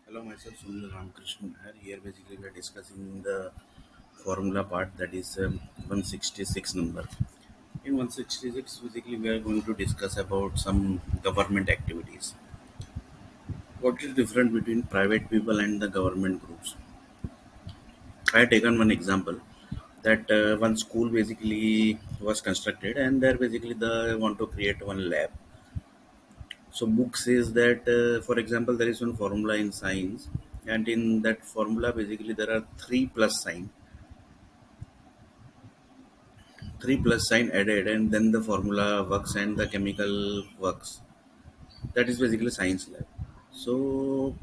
Hello, myself Sunil Ramakrishnan here. Here, basically, we are discussing the formula part, that is 166 number. In 166, basically, we are going to discuss about some government activities. What is different between private people and the government groups? I have taken one example that one school basically was constructed, and there basically they want to create one lab. So book says that, for example, there is one formula in science, and in that formula, basically there are three plus sign added, and then the formula works and the chemical works. That is basically science lab. So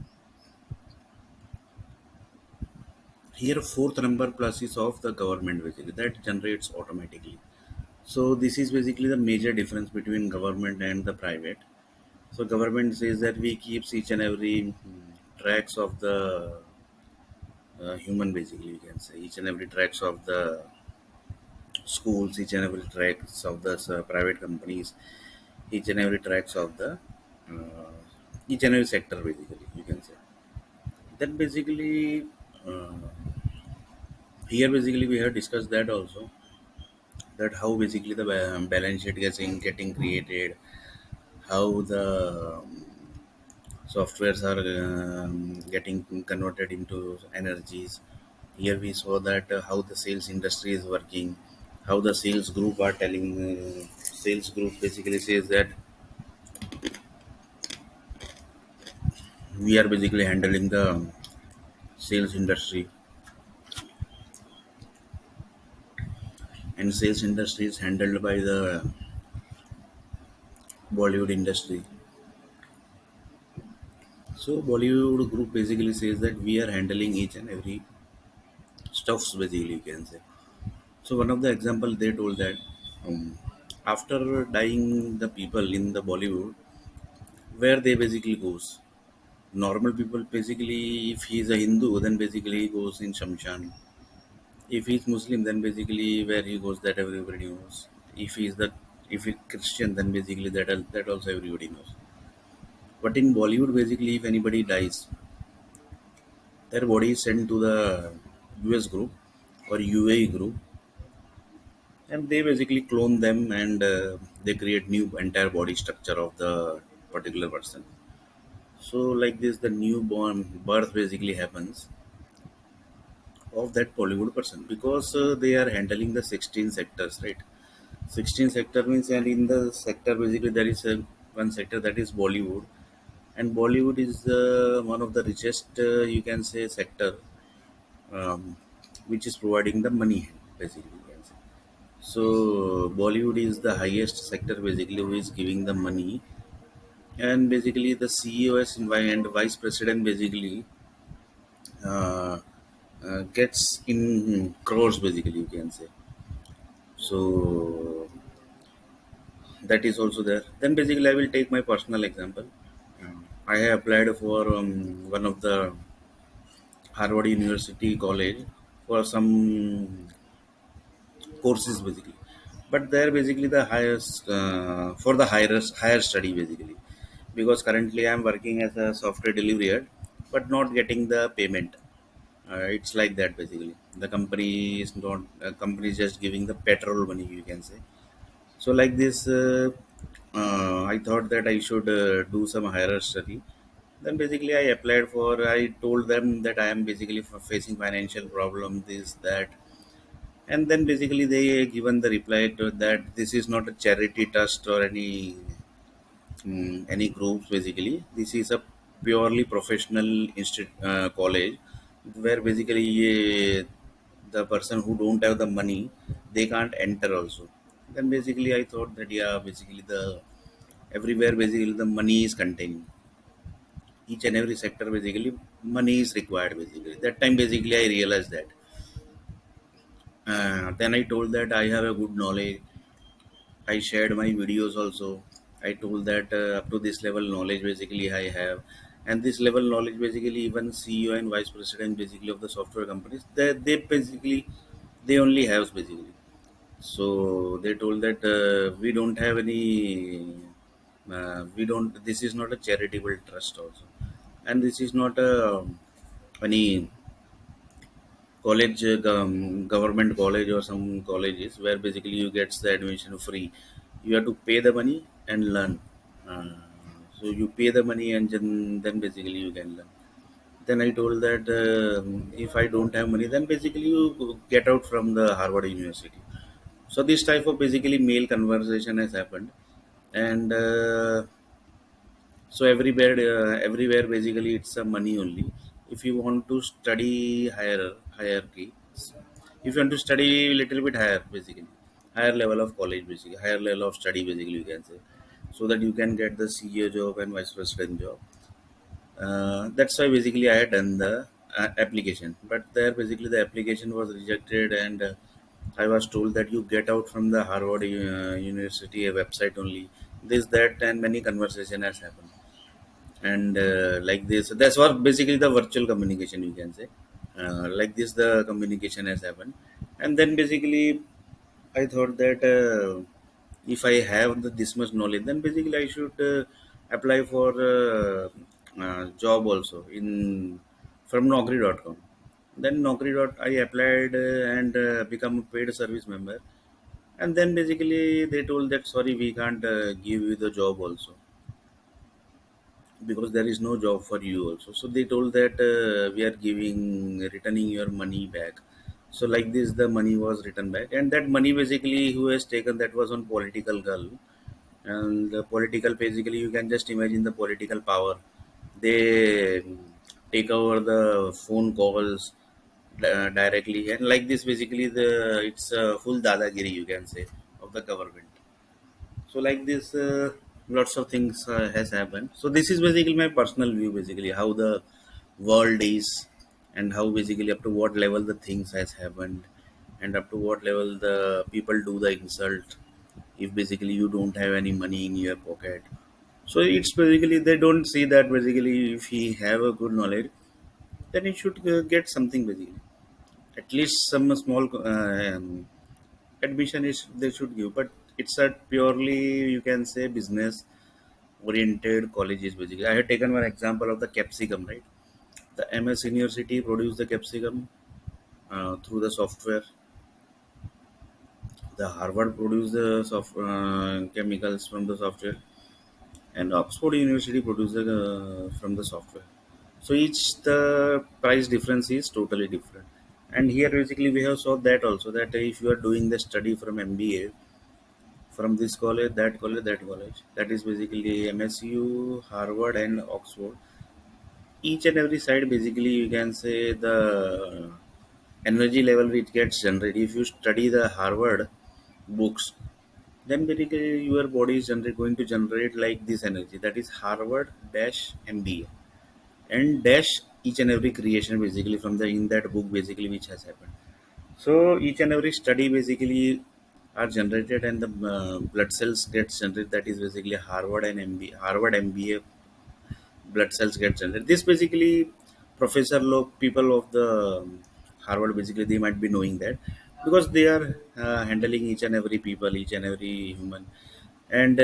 here fourth number plus is of the government basically that generates automatically. So this is basically the major difference between government and the private. So government says that we keeps each and every tracks of the human basically, you can say each and every tracks of the schools, each and every tracks of the private companies, each and every tracks of the uh, each and every sector basically, you can say that basically. uh, Here basically we have discussed that also, that how basically the balance sheet getting created, how the softwares are getting converted into energies. Here we saw that how the sales industry is working, how the sales group are telling. Sales group basically says that we are basically handling the sales industry, and sales industry is handled by the Bollywood industry. So Bollywood group basically says that we are handling each and every stuffs basically, you can say. So one of the example they told that, um, after dying the people in the Bollywood, where they basically goes. Normal people basically, if he is a Hindu, then basically he goes in Shamshan. If he is Muslim, then basically where he goes, that everybody knows. If he is the if he Christian, then basically that also everybody knows. But in Bollywood, basically, if anybody dies, their body is sent to the US group or UAE group, and they basically clone them, and they create new entire body structure of the particular person. So like this, the newborn birth basically happens of that Bollywood person, because they are handling the 16 sectors, right? 16 sector means, and in the sector basically there is one sector that is Bollywood, and Bollywood is one of the richest, you can say, sector, um, which is providing the money basically, you can say. So Bollywood is the highest sector basically who is giving the money, and basically the CEOs and vice president basically uh, gets in crores basically, you can say. So that is also there. Then basically I will take my personal example. I have applied for one of the Harvard University College for some courses basically, but there basically the highest for the higher study basically, because currently I am working as a software delivery head, but not getting the payment. It's like that basically. The company is not company is just giving the petrol money, you can say. So like this, I thought that I should do some higher study. Then basically I applied for. I told them that I am basically facing financial problem, this that, and then basically they given the reply to that this is not a charity trust or any groups basically. This is a purely professional college, where basically the person who don't have the money, they can't enter also. Then basically I thought that, yeah, basically the everywhere basically the money is contained, each and every sector basically money is required basically. That time basically I realized that. Then I told that I have a good knowledge. I shared my videos also. I told that up to this level knowledge basically I have, and this level knowledge basically even CEO and vice president basically of the software companies, they basically they only have basically. So they told that we don't have any, we don't. This is not a charitable trust also. and this is not a any college, government college or some colleges where basically you gets the admission free. You have to pay the money and learn. Uh, so you pay the money and then basically you can learn. Then I told that if I don't have money, then basically you get out from the Harvard University. So this type of basically male conversation has happened, and so everywhere basically it's a money only. If you want to study hierarchy, if you want to study little bit higher, basically higher level of college, basically higher level of study, basically you can say, so that you can get the CEO job and vice president job. That's why basically I had done the application, but there basically the application was rejected, and I was told that you get out from the Harvard University website only. This, that, and many conversation has happened, and like this, that's what basically the virtual communication you can say. Like this, the communication has happened, and then basically I thought that if I have this much knowledge, then basically I should apply for job also in from Naukri.com. Then I applied and become a paid service member. And then basically they told that sorry, we can't give you the job also because there is no job for you also. So they told that we are giving returning your money back. So like this, the money was returned back, and that money basically who has taken that was on political girl, and the political basically you can just imagine the political power. They take over the phone calls directly, and like this basically the it's a full dadagiri you can say of the government. So like this lots of things has happened. So this is basically my personal view, basically how the world is, and how basically up to what level the things has happened, and up to what level the people do the insult if basically you don't have any money in your pocket. So it's basically they don't see that basically if he have a good knowledge, then he should get something, basically at least some small admission is they should give. But it's a purely you can say business oriented colleges, basically. I had taken one example of the capsicum, right? The MS University produced the capsicum through the software. The Harvard produced the chemicals from the software, and Oxford University produced from the software. So each the price difference is totally different. And here basically we have saw that also that if you are doing the study from MBA from this college, that college, that college, that is basically MSU, Harvard, and Oxford. Each and every side basically you can say the energy level which gets generated. If you study the Harvard books, then basically your body is going to generate like this energy, that is Harvard dash MBA and dash each and every creation basically from the in that book basically which has happened. So each and every study basically are generated, and the blood cells gets generated, that is basically Harvard and MBA, Harvard MBA blood cells get generated. This basically professor people of the Harvard basically they might be knowing that because they are handling each and every people, each and every human. And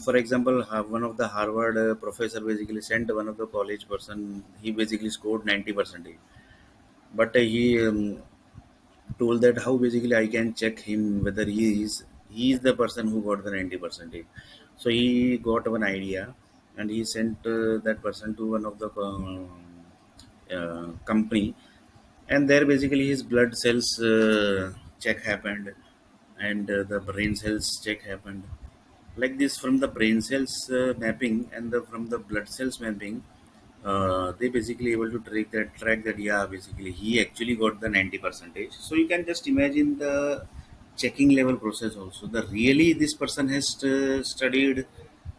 for example, one of the Harvard professor basically sent one of the college person. He basically scored 90%, but he told that how basically I can check him whether he is the person who got the 90%. So he got one idea, and he sent that person to one of the company, and there basically his blood cells check happened, and the brain cells check happened. Like this, from the brain cells mapping and from the blood cells mapping, they basically able to track that, yeah, basically he actually got the 90 percentage. So you can just imagine the checking level process also, the really this person has studied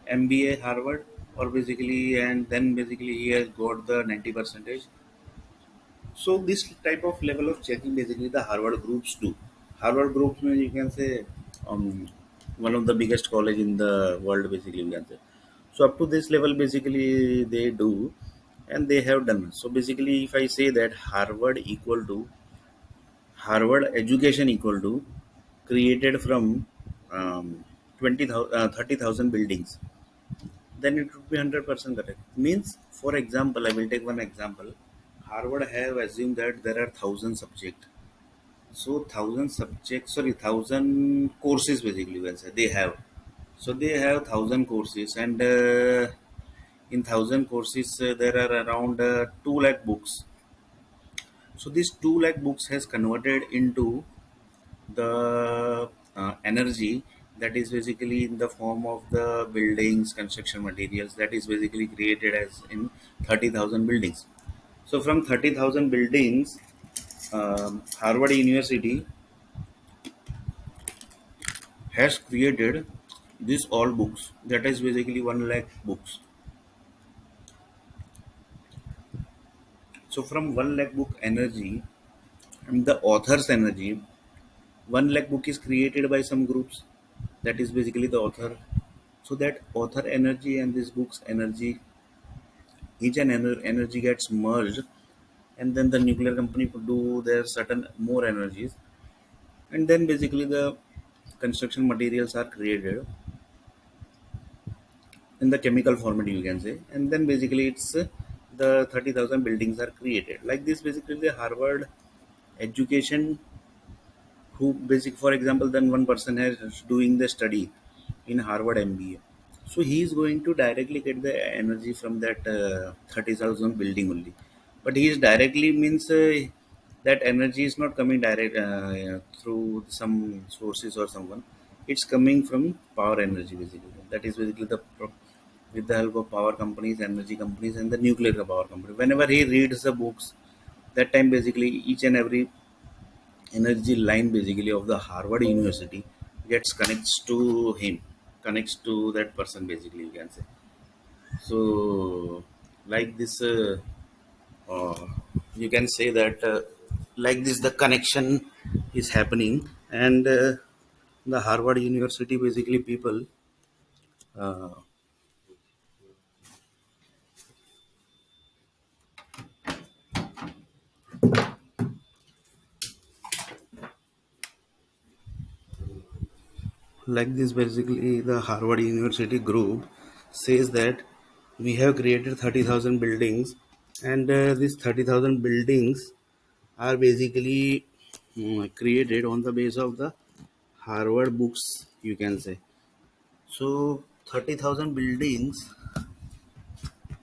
MBA Harvard, or basically, and then basically he has got the 90 percentage. So this type of level of checking basically the Harvard groups do. Harvard groups means you can say one of the biggest college in the world, basically you can say. So up to this level basically they do, and they have done. So basically if I say that Harvard education equal to created from 30,000 buildings, then it would be 100% correct. Means, for example, I will take one example. Harvard have assumed that there are 1,000 subjects. So 1,000 subjects, sorry, 1,000 courses basically you can say they have. So they have 1,000 courses, and in 1,000 courses there are around 2 lakh books. So these 2 lakh books has converted into the energy that is basically in the form of the buildings, construction materials that is basically created as in 30,000 buildings. So from 30,000 buildings, Harvard University has created these all books that is basically 1 lakh books. So from 1 lakh book energy and the author's energy, 1 lakh book is created by some groups that is basically the author. So that author energy and this book's energy, each and energy gets merged, and then the nuclear company could do their certain more energies, and then basically the construction materials are created in the chemical format you can say, and then basically it's the 30,000 buildings are created like this. Basically the Harvard education, who basic for example, then one person is doing the study in Harvard MBA, so he is going to directly get the energy from that 30,000 building only. But he is directly means that energy is not coming direct through some sources or someone. It's coming from power energy basically. That is basically with the help of power companies, energy companies, and the nuclear power company. Whenever he reads the books, that time basically each and every energy line basically of the Harvard University gets connects to that person basically you can say. So like this, uh, you can say that like this the connection is happening, and the Harvard University basically people, uh, like this basically the Harvard University group says that we have created 30,000 buildings, and these 30,000 buildings are basically created on the base of the Harvard books you can say. So 30,000 buildings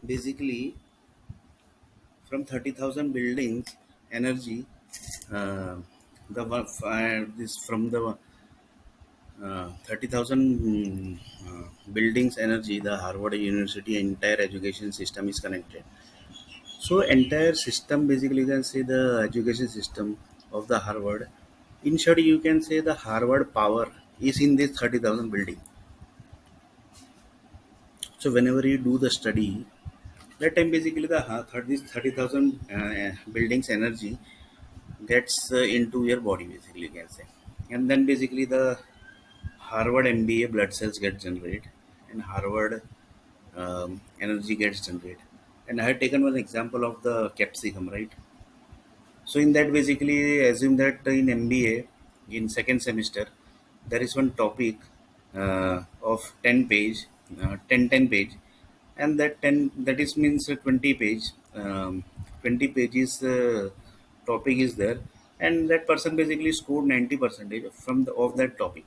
basically, from 30,000 buildings energy, uh, this from the 30,000 buildings energy, the Harvard University entire education system is connected. So entire system basically you can say the education system of the Harvard. In short, you can say the Harvard power is in this 30,000 building. So whenever you do the study, that time basically the 30,000 buildings energy gets into your body basically you can say, and then basically the Harvard MBA blood cells get generated, and Harvard energy gets generated. And I had taken one example of the capsicum, right? So in that basically assume that in MBA in second semester there is one topic of 10 page, 10 page, and that 10 that is means 20 page, 20 pages topic is there, and that person basically scored 90 percentage from the of that topic.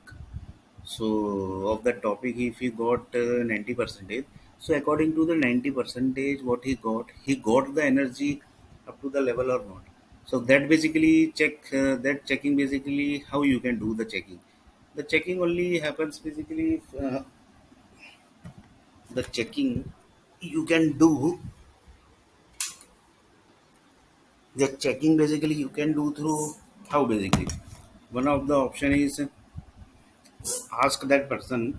So of that topic, if he got 90 percentage, so according to the 90 percentage, what he got the energy up to the level or not. So that basically that checking basically how you can do the checking. The checking only happens basically the checking you can do the checking basically you can do through how basically one of the option is ask that person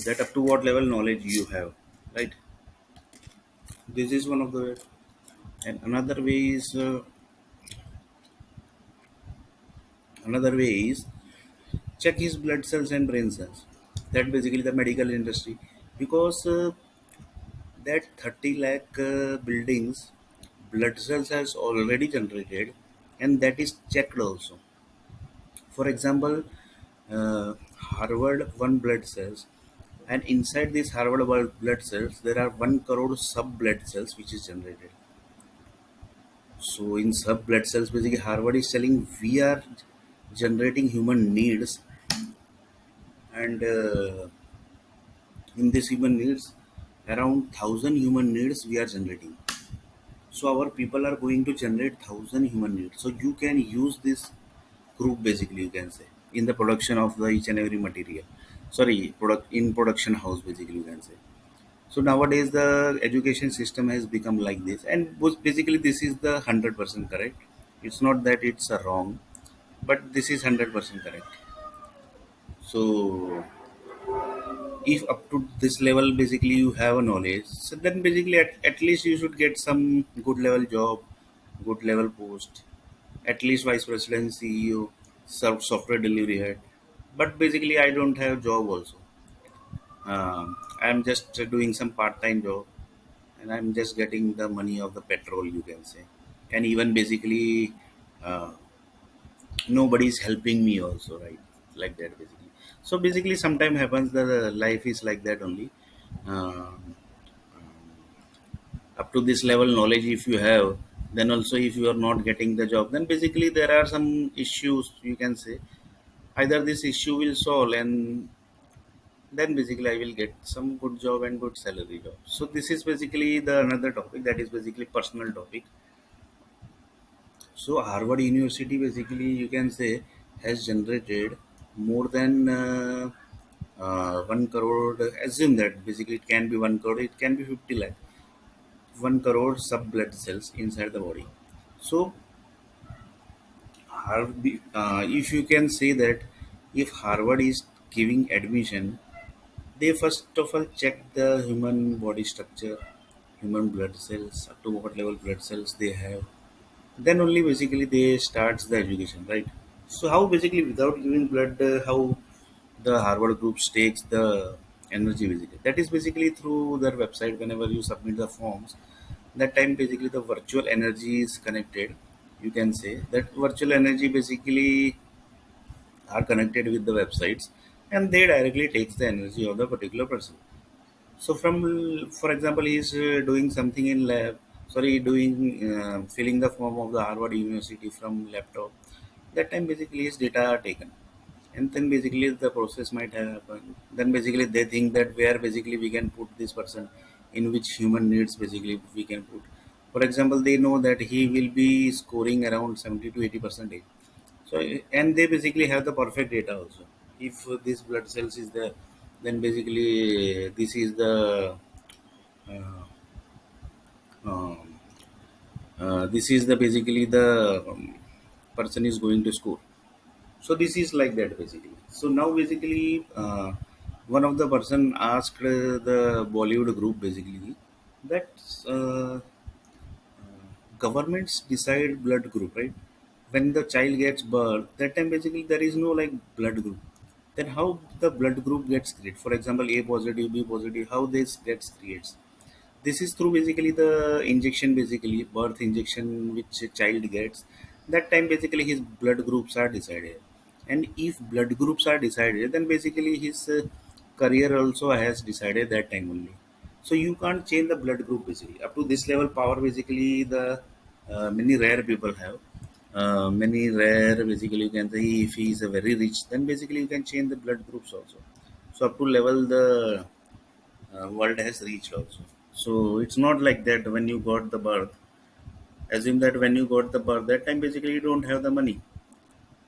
that up to what level knowledge you have, right? This is one of the way. And another way is check his blood cells and brain cells. That basically the medical industry, because that 30 lakh buildings blood cells has already generated, and that is checked also. For example, Harvard one blood cells. and inside these Harvard blood cells there are 1 crore sub blood cells which is generated. So in sub blood cells, basically Harvard is telling we are generating human needs, and in this human needs, around 1,000 human needs we are generating. So our people are going to generate 1,000 human needs. So you can use this group, basically you can say, in the production of the each and every material. Sorry, product in production house, basically you can say. So nowadays the education system has become like this, and basically this is the 100% correct. It's not that it's a wrong, but this is 100% correct. So if up to this level basically you have a knowledge, so then basically at least you should get some good level job, good level post, at least vice president, CEO, software delivery head. But basically I don't have job also. I'm just doing some part-time job, and I'm just getting the money of the petrol, you can say. And even basically uh, nobody is helping me also, right? Like that basically. So basically sometime happens that life is like that only. um, Up to this level knowledge if you have, then also if you are not getting the job, then basically there are some issues, you can say. Either this issue will solve, and then basically I will get some good job and good salary job. So this is basically the another topic, that is basically personal topic. So Harvard University basically you can say has generated more than 1 crore. Assume that basically it can be 1 crore, it can be 50 lakh, 1 crore sub blood cells inside the body. So if you can say that if Harvard is giving admission, they first of all check the human body structure, human blood cells, up to what level blood cells they have. Then only basically they starts the education, right? So how basically without giving blood, how the Harvard group takes the energy basically? That is basically through their website. Whenever you submit the forms, that time basically the virtual energy is connected. You can say that virtual energy basically are connected with the websites, and they directly takes the energy of the particular person. So from, for example, he is doing something in lab. Sorry, doing filling the form of the Harvard University from laptop. That time basically his data are taken, and then basically the process might have happened. Then basically they think that where basically we can put this person, in which human needs basically we can put. For example, they know that he will be scoring around 70 to 80%. So and they basically have the perfect data also. If this blood cells is there, then basically this is the uh, um, this is the basically the person is going to score. So this is like that basically. So now basically one of the person asked the Bollywood group basically that uh, governments decide blood group, right? When the child gets birth, that time basically there is no like blood group. Then how the blood group gets created? For example, A positive, B positive, how this gets creates? This is through basically the injection, basically birth injection which a child gets. That time basically his blood groups are decided, and if blood groups are decided, then basically his career also has decided that time only. So you can't change the blood group basically. Up to this level power basically the many rare people have. Many rare basically you can say if he is a very rich, then basically you can change the blood groups also. So up to level the world has reached also. So it's not like that when you got the birth. Assume that when you got the birth, that time basically you don't have the money,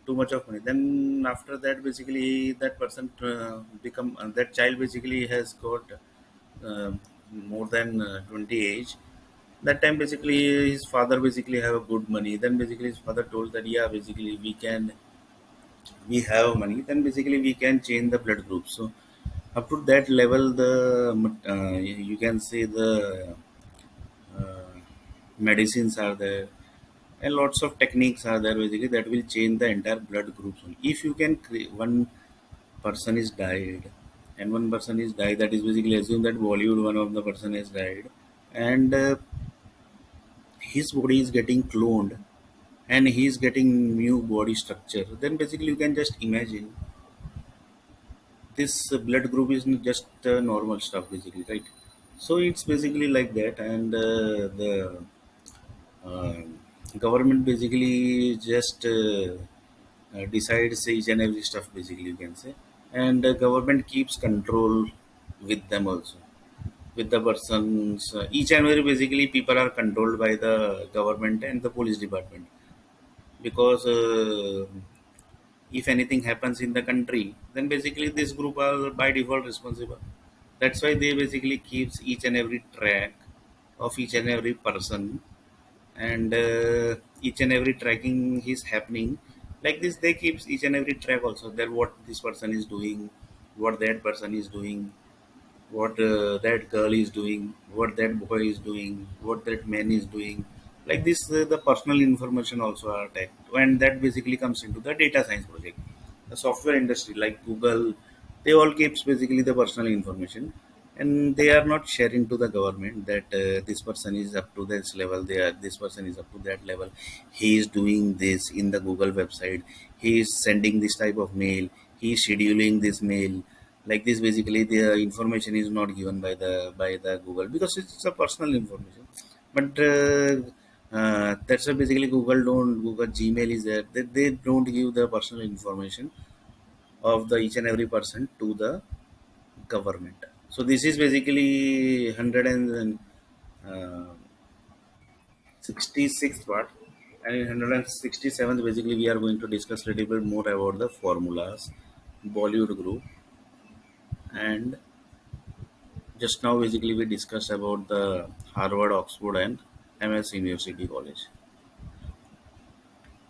too much of money. Then after that, basically that person become that child basically has got uh, more than 20 age. That time basically his father basically have a good money. Then basically his father told that yeah, basically we have money. Then basically we can change the blood group. So up to that level, the you can say the uh, medicines are there, and lots of techniques are there basically that will change the entire blood groups. If you can create one person is died, and one person is died, that is basically assume that Bollywood one of the person has died, and his body is getting cloned, and he is getting new body structure. Then basically you can just imagine this blood group is not just normal stuff basically, right? So it's basically like that. And the uh, government basically just decides each and every stuff basically, you can say. And the government keeps control with them also, with the persons, each and every basically people are controlled by the government and the police department. Because if anything happens in the country, then basically this group are by default responsible. That's why they basically keeps each and every track of each and every person. And each and every tracking is happening like this. They keeps each and every track also, that what this person is doing, what that person is doing, what that girl is doing, what that boy is doing, what that man is doing. Like this, the personal information also are tagged, and that basically comes into the data science project. The software industry, like Google, they all keeps basically the personal information, and they are not sharing to the government that this person is up to this level. This person is up to that level. He is doing this in the Google website. He is sending this type of mail. He is scheduling this mail. Like this basically the information is not given by the Google, because it's a personal information. But that's why basically Google Gmail is there, they don't give the personal information of the each and every person to the government. So this is basically 166th part. And in 167th basically we are going to discuss a little bit more about the formulas, Bollywood group. And just now, basically, we discussed about the Harvard, Oxford, and MS University College.